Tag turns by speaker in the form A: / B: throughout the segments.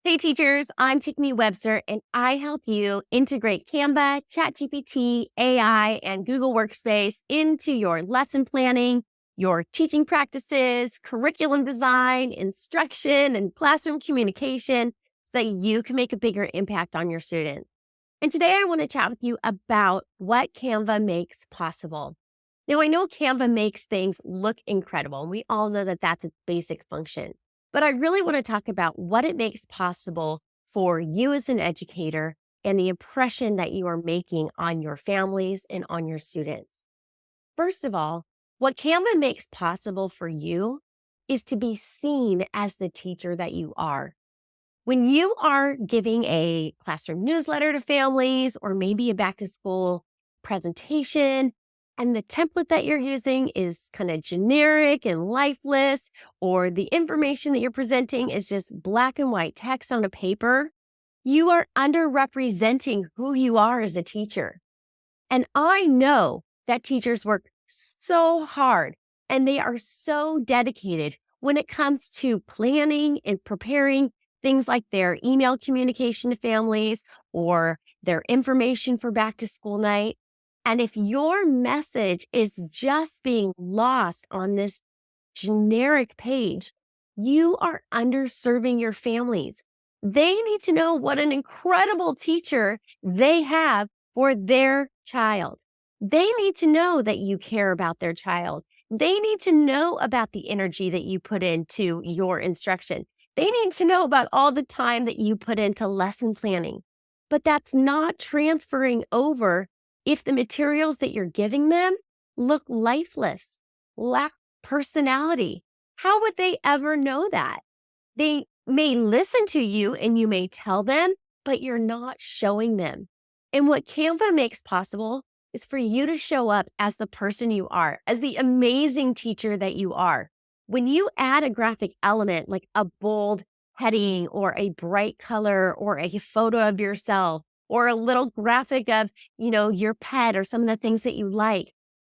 A: Hey teachers, I'm Tiffany Webster and I help you integrate Canva, ChatGPT, AI, and Google Workspace into your lesson planning, your teaching practices, curriculum design, instruction, and classroom communication so that you can make a bigger impact on your students. And today I want to chat with you about what Canva makes possible. Now, I know Canva makes things look incredible, and we all know that that's its basic function. But I really want to talk about what it makes possible for you as an educator and the impression that you are making on your families and on your students. First of all, what Canva makes possible for you is to be seen as the teacher that you are. When you are giving a classroom newsletter to families or maybe a back to school presentation, and the template that you're using is kind of generic and lifeless, or the information that you're presenting is just black and white text on a paper, you are underrepresenting who you are as a teacher. And I know that teachers work so hard and they are so dedicated when it comes to planning and preparing things like their email communication to families or their information for back to school night. And if your message is just being lost on this generic page, you are underserving your families. They need to know what an incredible teacher they have for their child. They need to know that you care about their child. They need to know about the energy that you put into your instruction. They need to know about all the time that you put into lesson planning. But that's not transferring over if the materials that you're giving them look lifeless, lack personality. How would they ever know that? They may listen to you and you may tell them, but you're not showing them. And what Canva makes possible is for you to show up as the person you are, as the amazing teacher that you are. When you add a graphic element like a bold heading or a bright color or a photo of yourself or a little graphic of, your pet or some of the things that you like,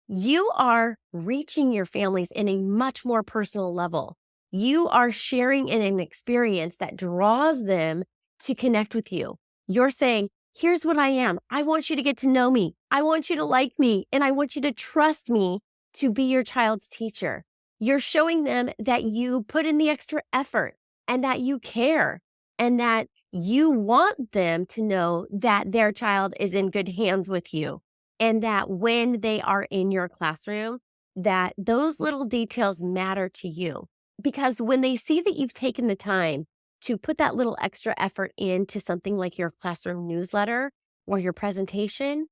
A: you are reaching your families in a much more personal level. You are sharing in an experience that draws them to connect with you. You're saying, here's what I am. I want you to get to know me. I want you to like me. And I want you to trust me to be your child's teacher. You're showing them that you put in the extra effort and that you care and that you want them to know that their child is in good hands with you. And that when they are in your classroom, that those little details matter to you. Because when they see that you've taken the time to put that little extra effort into something like your classroom newsletter or your presentation,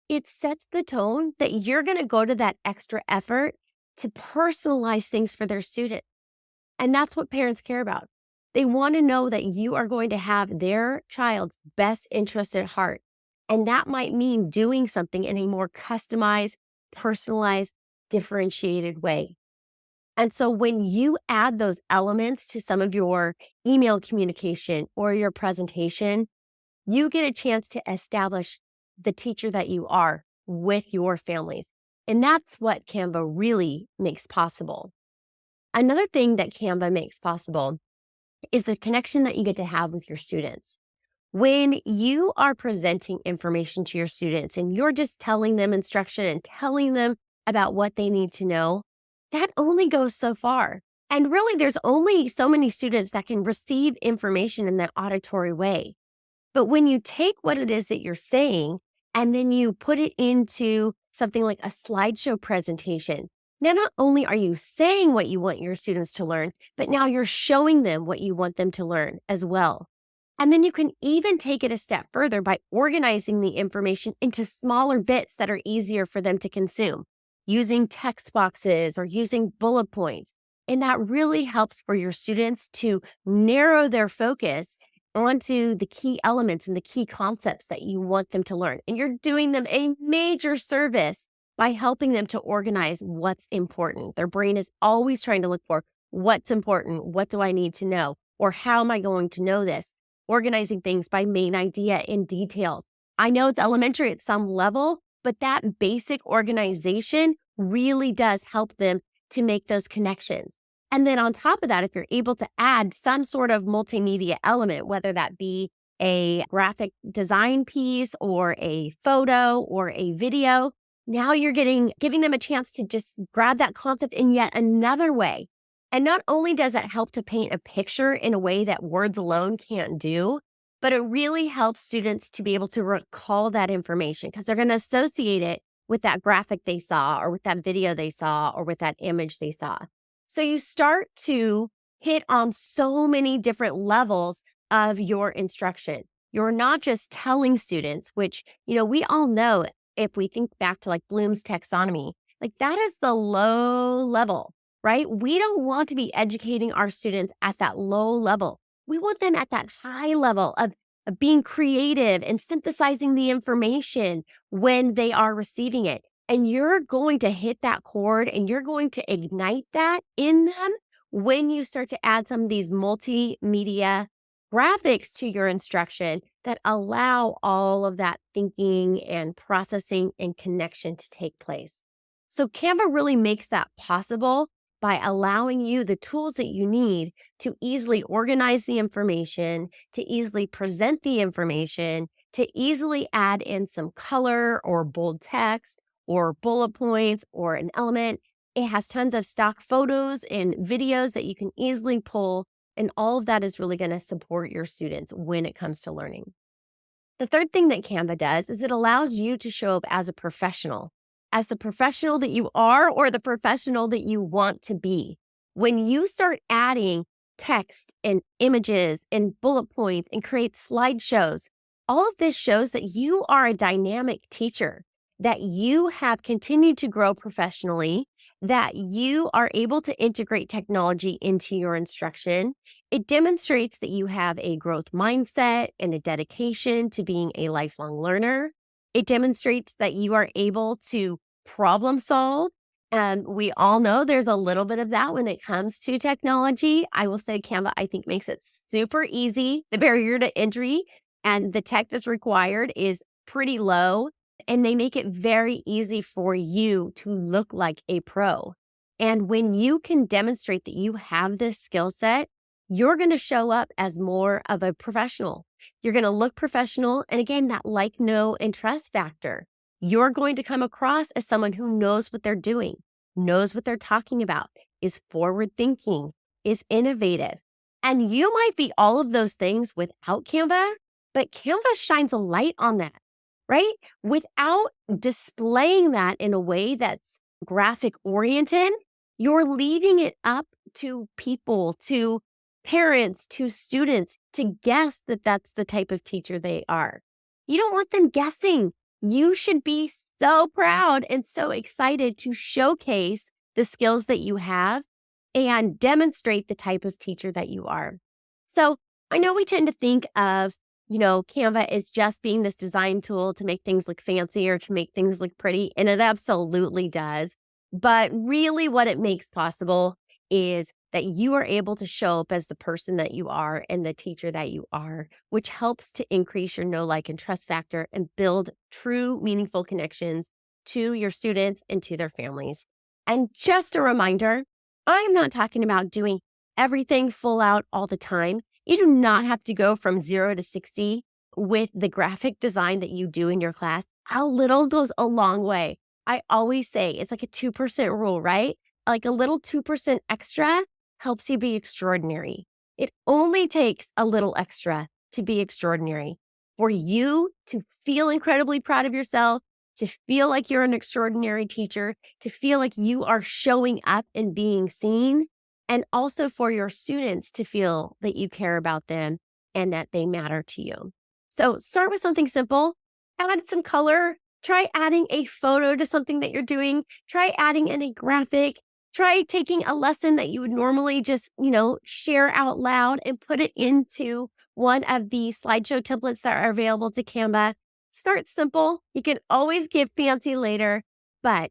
A: it sets the tone that you're going to go to that extra effort to personalize things for their student. And that's what parents care about. They want to know that you are going to have their child's best interest at heart. And that might mean doing something in a more customized, personalized, differentiated way. And so when you add those elements to some of your email communication or your presentation, you get a chance to establish the teacher that you are with your families. And that's what Canva really makes possible. Another thing that Canva makes possible is the connection that you get to have with your students. When you are presenting information to your students and you're just telling them instruction and telling them about what they need to know, that only goes so far. And really, there's only so many students that can receive information in that auditory way. But when you take what it is that you're saying and then you put it into something like a slideshow presentation, now not only are you saying what you want your students to learn, but now you're showing them what you want them to learn as well. And then you can even take it a step further by organizing the information into smaller bits that are easier for them to consume, using text boxes or using bullet points. And that really helps for your students to narrow their focus onto the key elements and the key concepts that you want them to learn. And you're doing them a major service by helping them to organize what's important. Their brain is always trying to look for what's important, what do I need to know, or how am I going to know this? Organizing things by main idea in details. I know it's elementary at some level, but that basic organization really does help them to make those connections. And then on top of that, if you're able to add some sort of multimedia element, whether that be a graphic design piece or a photo or a video, now you're giving them a chance to just grab that concept in yet another way. And not only does that help to paint a picture in a way that words alone can't do, but it really helps students to be able to recall that information because they're going to associate it with that graphic they saw or with that video they saw or with that image they saw. So you start to hit on so many different levels of your instruction. You're not just telling students, which, we all know if we think back to like Bloom's taxonomy, like that is the low level, right? We don't want to be educating our students at that low level. We want them at that high level of being creative and synthesizing the information when they are receiving it. And you're going to hit that chord and you're going to ignite that in them when you start to add some of these multimedia graphics to your instruction that allow all of that thinking and processing and connection to take place. So Canva really makes that possible by allowing you the tools that you need to easily organize the information, to easily present the information, to easily add in some color or bold text or bullet points or an element. It has tons of stock photos and videos that you can easily pull, and all of that is really going to support your students when it comes to learning. The third thing that Canva does is it allows you to show up as the professional that you are or the professional that you want to be. When you start adding text and images and bullet points and create slideshows, all of this shows that you are a dynamic teacher, that you have continued to grow professionally, that you are able to integrate technology into your instruction. It demonstrates that you have a growth mindset and a dedication to being a lifelong learner. It demonstrates that you are able to problem solve. And we all know there's a little bit of that when it comes to technology. I will say Canva, I think, makes it super easy. The barrier to entry and the tech that's required is pretty low. And they make it very easy for you to look like a pro. And when you can demonstrate that you have this skill set, you're going to show up as more of a professional. You're going to look professional. And again, that like, know, and trust factor. You're going to come across as someone who knows what they're doing, knows what they're talking about, is forward thinking, is innovative. And you might be all of those things without Canva, but Canva shines a light on that, right? Without displaying that in a way that's graphic oriented, you're leaving it up to people, to parents, to students to guess that that's the type of teacher they are. You don't want them guessing. You should be so proud and so excited to showcase the skills that you have and demonstrate the type of teacher that you are. So I know we tend to think of, Canva is just being this design tool to make things look fancy or to make things look pretty, and it absolutely does. But really what it makes possible is that you are able to show up as the person that you are and the teacher that you are, which helps to increase your know, like, and trust factor and build true, meaningful connections to your students and to their families. And just a reminder, I'm not talking about doing everything full out all the time. You do not have to go from 0 to 60 with the graphic design that you do in your class. A little goes a long way. I always say it's like a 2% rule, right? Like a little 2% extra helps you be extraordinary. It only takes a little extra to be extraordinary. For you to feel incredibly proud of yourself, to feel like you're an extraordinary teacher, to feel like you are showing up and being seen, and also for your students to feel that you care about them and that they matter to you. So start with something simple, add some color, try adding a photo to something that you're doing, try adding in a graphic, try taking a lesson that you would normally just, share out loud and put it into one of the slideshow templates that are available to Canva. Start simple. You can always get fancy later, but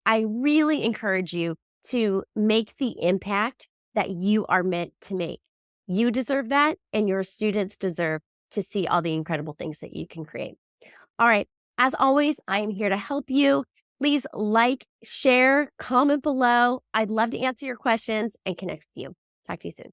A: I really encourage you to make the impact that you are meant to make. You deserve that, and your students deserve to see all the incredible things that you can create. All right. As always, I am here to help you. Please like, share, comment below. I'd love to answer your questions and connect with you. Talk to you soon.